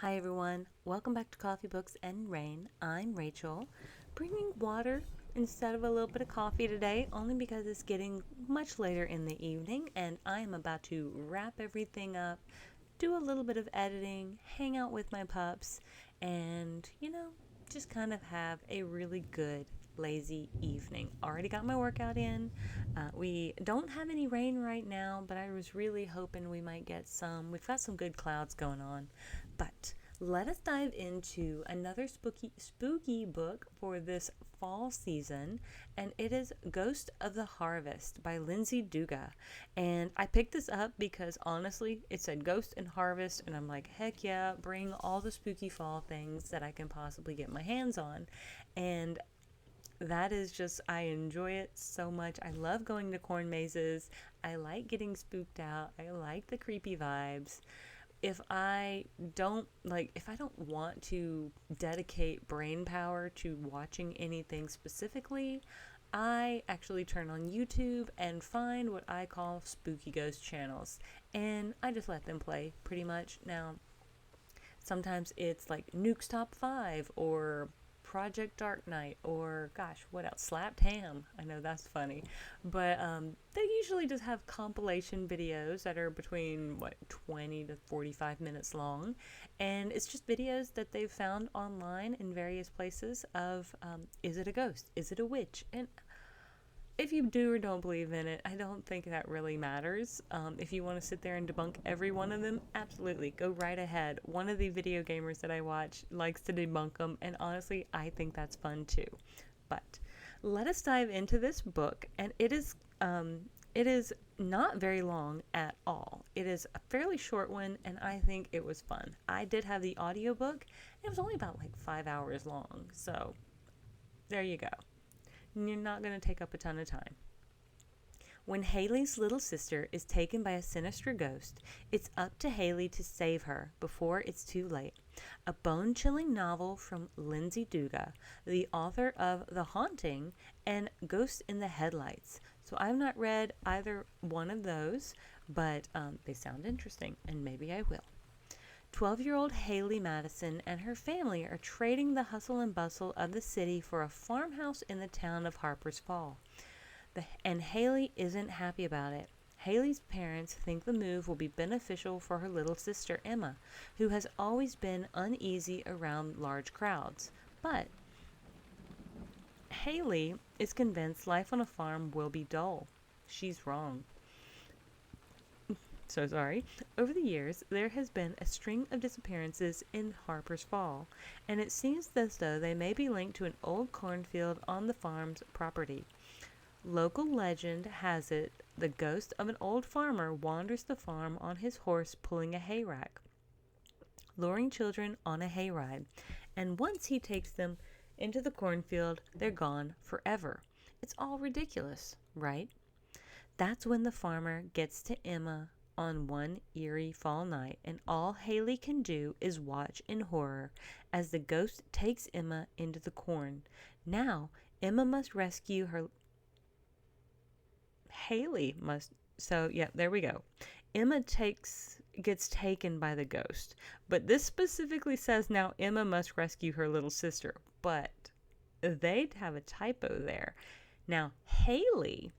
Hi everyone, welcome back to Coffee Books and Rain. I'm Rachel, bringing water instead of a little bit of coffee today, only because it's getting much later in the evening and I am about to wrap everything up, do a little bit of editing, hang out with my pups, and just kind of have a really good lazy evening. Already got my workout in. We don't have any rain right now, but I was really hoping we might get some. We've got some good clouds going on. But let us dive into another spooky book for this fall season, and it is Ghost of the Harvest by Lindsey Duga. And I picked this up because honestly, it said Ghost and Harvest, and I'm like, heck yeah, bring all the spooky fall things that I can possibly get my hands on. And that is just, I enjoy it so much. I love going to corn mazes. I like getting spooked out. I like the creepy vibes. If I don't want to dedicate brain power to watching anything specifically, I actually turn on YouTube and find what I call spooky ghost channels, and I just let them play pretty much. Now, sometimes it's like Nuke's Top 5 or Project Dark Knight or gosh, what else? Slapped Ham. I know that's funny. But they usually just have compilation videos that are between 20 to 45 minutes long. And it's just videos that they've found online in various places of is it a ghost? Is it a witch? And if you do or don't believe in it, I don't think that really matters. If you want to sit there and debunk every one of them, absolutely, go right ahead. One of the video gamers that I watch likes to debunk them, and honestly, I think that's fun too. But let us dive into this book, and it is not very long at all. It is a fairly short one, and I think it was fun. I did have the audiobook, and it was only about like 5 hours long, so there you go. You're not going to take up a ton of time. When Haley's little sister is taken by a sinister ghost, it's up to Haley to save her before it's too late. A bone-chilling novel from Lindsey Duga, the author of The Haunting and Ghost in the Headlights. So I've not read either one of those, but they sound interesting, and maybe I will. 12-year-old Haley Madison and her family are trading the hustle and bustle of the city for a farmhouse in the town of Harper's Fall. And Haley isn't happy about it. Haley's parents think the move will be beneficial for her little sister Emma, who has always been uneasy around large crowds. But Haley is convinced life on a farm will be dull. She's wrong. So sorry. Over the years, there has been a string of disappearances in Harper's Fall, and it seems as though they may be linked to an old cornfield on the farm's property. Local legend has it the ghost of an old farmer wanders the farm on his horse pulling a hayrack, luring children on a hayride, and once he takes them into the cornfield, they're gone forever. It's all ridiculous, right? That's when the farmer gets to Emma on one eerie fall night, and all Haley can do is watch in horror as the ghost takes Emma into the corn. Now, Emma must rescue her. Haley must. So, yeah, there we go. Emma gets taken by the ghost, but this specifically says now Emma must rescue her little sister, but they'd have a typo there. Now, Haley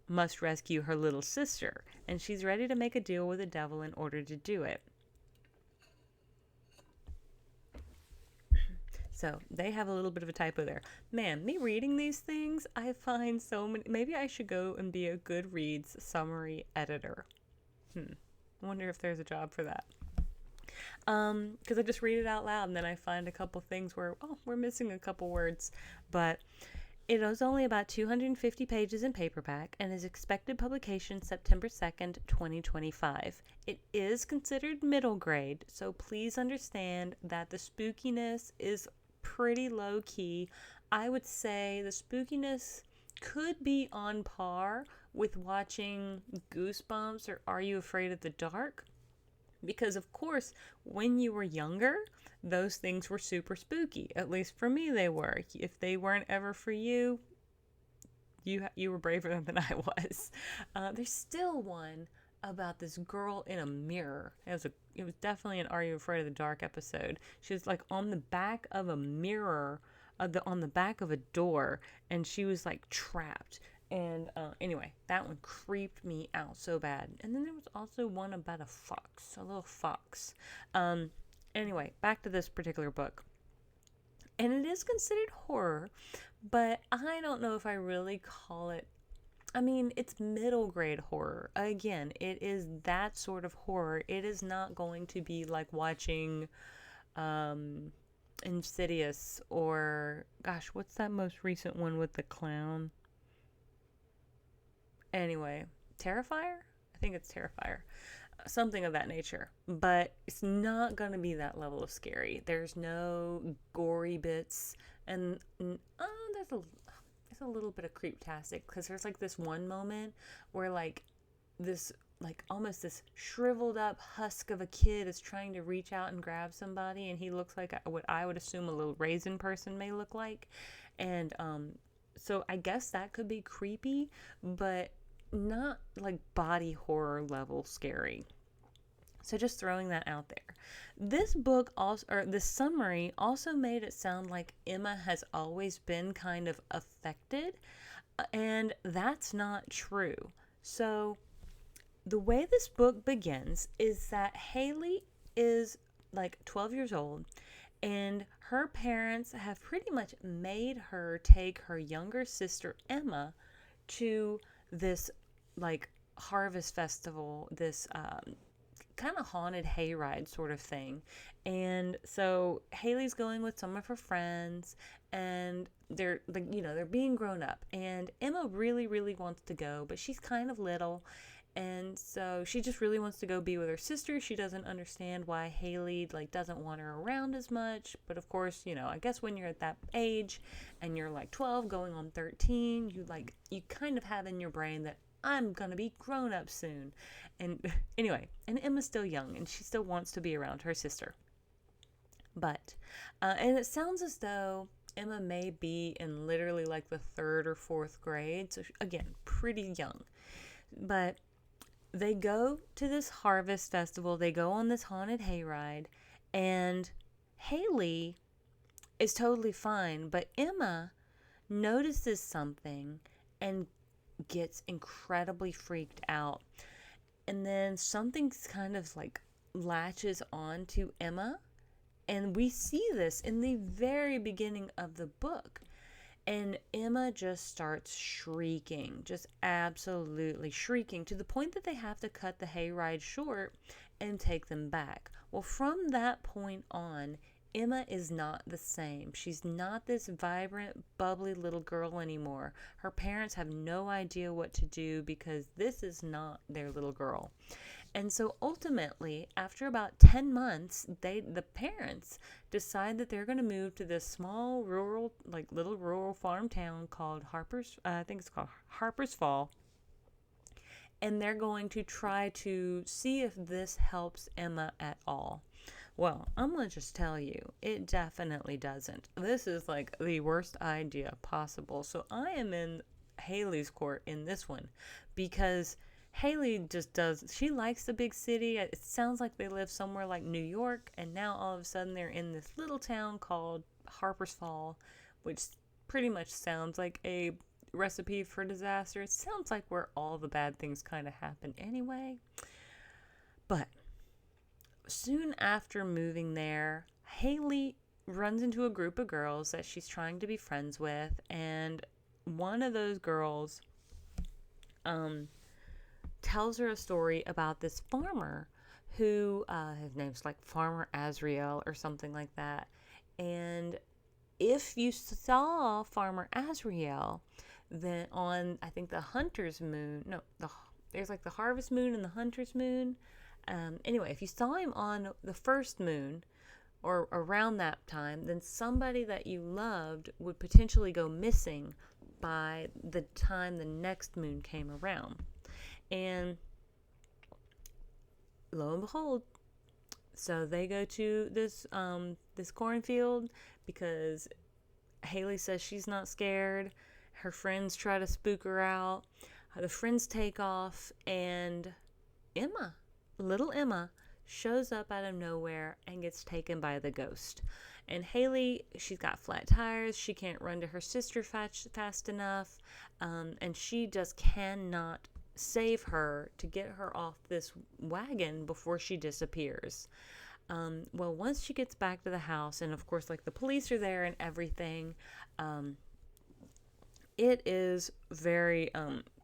must rescue her little sister, and she's ready to make a deal with the devil in order to do it. So they have a little bit of a typo there. Man, me reading these things, I find so many. Maybe I should go and be a Goodreads summary editor. I wonder if there's a job for that. Because I just read it out loud and then I find a couple things where, we're missing a couple words. But it is only about 250 pages in paperback and is expected publication September 2nd, 2025. It is considered middle grade, so please understand that the spookiness is pretty low key. I would say the spookiness could be on par with watching Goosebumps or Are You Afraid of the Dark? Because, of course, when you were younger, those things were super spooky. At least for me, they were. If they weren't ever for you, you were braver than I was. There's still one about this girl in a mirror. It was definitely an Are You Afraid of the Dark episode. She was like on the back of a mirror, on the back of a door, and she was like trapped. And anyway, that one creeped me out so bad. And then there was also one about a little fox. Anyway, back to this particular book. And it is considered horror, but I don't know if I really call it. I mean, it's middle grade horror. Again, it is that sort of horror. It is not going to be like watching Insidious or, gosh, what's that most recent one with the clown? Anyway, Terrifier? I think it's Terrifier. Something of that nature. But it's not going to be that level of scary. There's no gory bits. And there's a little bit of creeptastic, because there's like this one moment where like this, like almost this shriveled up husk of a kid is trying to reach out and grab somebody, and he looks like what I would assume a little raisin person may look like. And so I guess that could be creepy, but not like body horror level scary. So just throwing that out there. This book also, or this summary also made it sound like Emma has always been kind of affected, and that's not true. So the way this book begins is that Haley is like 12 years old, and her parents have pretty much made her take her younger sister Emma to this like harvest festival, this kind of haunted hayride sort of thing. And so Haley's going with some of her friends, and they're like, they're being grown up, and Emma really, really wants to go, but she's kind of little. And so she just really wants to go be with her sister. She doesn't understand why Haley like doesn't want her around as much. But of course, I guess when you're at that age and you're like 12 going on 13, you kind of have in your brain that I'm going to be grown up soon. And anyway, and Emma's still young and she still wants to be around her sister. But, and it sounds as though Emma may be in literally like the 3rd or 4th grade. So again, pretty young. But they go to this harvest festival. They go on this haunted hayride. And Haley is totally fine. But Emma notices something and gets incredibly freaked out. And then something's kind of like latches on to Emma. And we see this in the very beginning of the book. And Emma just starts shrieking, just absolutely shrieking, to the point that they have to cut the hayride short and take them back. Well, from that point on, Emma is not the same. She's not this vibrant, bubbly little girl anymore. Her parents have no idea what to do because this is not their little girl. And so ultimately, after about 10 months, the parents decide that they're going to move to this small rural, like little rural farm town called I think it's called Harper's Fall. And they're going to try to see if this helps Emma at all. Well, I'm going to just tell you, it definitely doesn't. This is like the worst idea possible. So I am in Haley's court in this one, because Haley she likes the big city. It sounds like they live somewhere like New York, and now all of a sudden they're in this little town called Harper's Fall, which pretty much sounds like a recipe for disaster. It sounds like where all the bad things kind of happen anyway. But soon after moving there, Haley runs into a group of girls that she's trying to be friends with, and one of those girls tells her a story about this farmer who, his name's like Farmer Azrael or something like that. And if you saw Farmer Azrael, then on, I think the hunter's moon, there's like the harvest moon and the hunter's moon. Anyway, if you saw him on the first moon or around that time, then somebody that you loved would potentially go missing by the time the next moon came around. And lo and behold, so they go to this cornfield because Haley says she's not scared. Her friends try to spook her out. The friends take off, and Emma, little Emma, shows up out of nowhere and gets taken by the ghost. And Haley, she's got flat tires. She can't run to her sister fast enough. And she just cannot save her to get her off this wagon before she disappears. Well, once she gets back to the house, and of course, like the police are there and everything, it is very,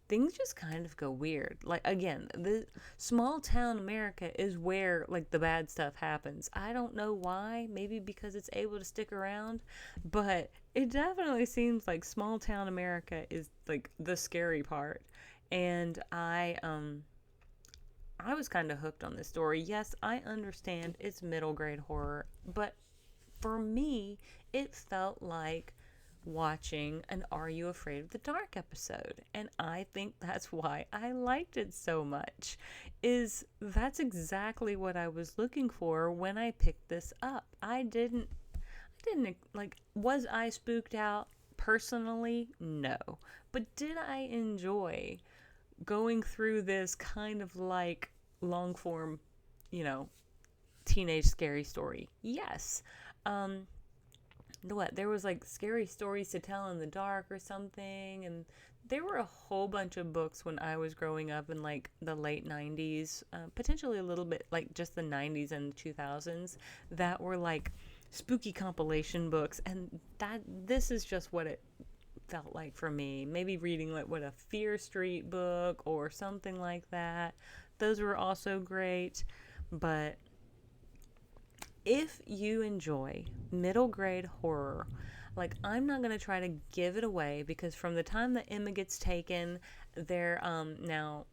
things just kind of go weird. Like, again, the small town America is where, like, the bad stuff happens. I don't know why. Maybe because it's able to stick around, but it definitely seems like small town America is, like, the scary part. And I was kind of hooked on this story. Yes, I understand it's middle grade horror, but for me, it felt like watching an Are You Afraid of the Dark episode. And I think that's why I liked it so much. That's exactly what I was looking for when I picked this up. I didn't like, was I spooked out personally? No. But did I enjoy going through this kind of like long form, teenage scary story? Yes. There was like scary stories to tell in the dark or something, and there were a whole bunch of books when I was growing up in like the late 90s, potentially a little bit like just the 90s and 2000s, that were like spooky compilation books, and this is just what it felt like for me. Maybe reading like a Fear Street book or something like that. Those were also great. But if you enjoy middle grade horror, like, I'm not going to try to give it away, because from the time that Emma gets taken, there, now,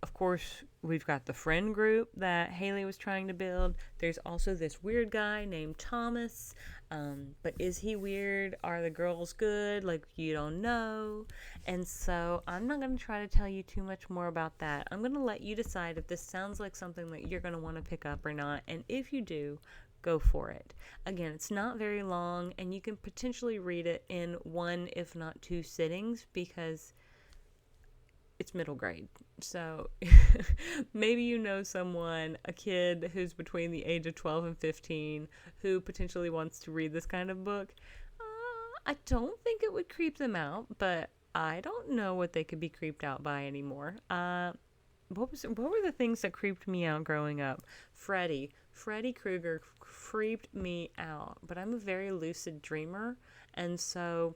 of course, we've got the friend group that Haley was trying to build. There's also this weird guy named Thomas. But is he weird? Are the girls good? Like, you don't know. And so I'm not going to try to tell you too much more about that. I'm going to let you decide if this sounds like something that you're going to want to pick up or not. And if you do, go for it. Again, it's not very long, and you can potentially read it in one, if not two sittings, because it's middle grade. So maybe you know someone, a kid who's between the age of 12 and 15, who potentially wants to read this kind of book. I don't think it would creep them out, but I don't know what they could be creeped out by anymore. What were the things that creeped me out growing up? Freddy Krueger creeped me out, but I'm a very lucid dreamer, and so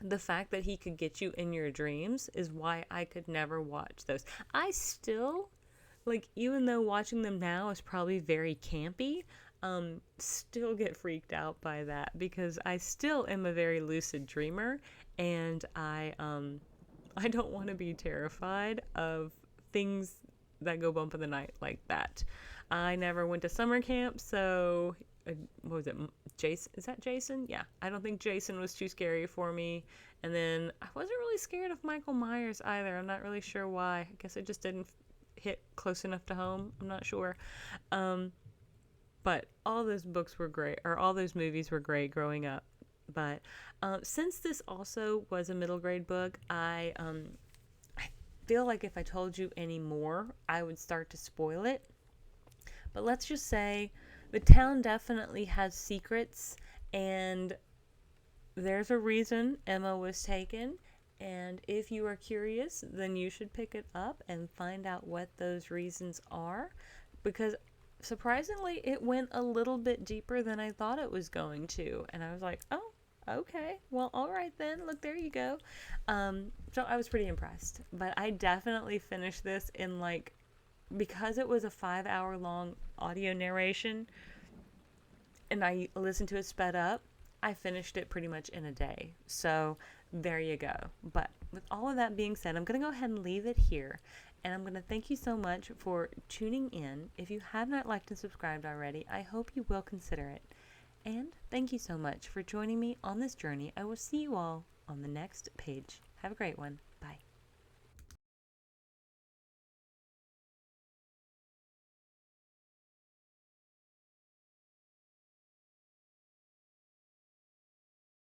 the fact that he could get you in your dreams is why I could never watch those. I still, like, even though watching them now is probably very campy, still get freaked out by that, because I still am a very lucid dreamer, and I don't want to be terrified of things that go bump in the night like that. I never went to summer camp, so what was it? Jason? Is that Jason? Yeah. I don't think Jason was too scary for me. And then I wasn't really scared of Michael Myers either. I'm not really sure why. I guess it just didn't hit close enough to home. I'm not sure. But all those books were great, or all those movies were great growing up. But since this also was a middle grade book, I feel like if I told you any more, I would start to spoil it. But let's just say the town definitely has secrets, and there's a reason Emma was taken. And if you are curious, then you should pick it up and find out what those reasons are, because surprisingly, it went a little bit deeper than I thought it was going to. And I was like, oh, okay, well, all right then. Look, there you go. So I was pretty impressed. But I definitely finished this in, like, because it was a 5-hour long audio narration and I listened to it sped up, I finished it pretty much in a day. So there you go. But with all of that being said, I'm going to go ahead and leave it here. And I'm going to thank you so much for tuning in. If you have not liked and subscribed already, I hope you will consider it. And thank you so much for joining me on this journey. I will see you all on the next page. Have a great one.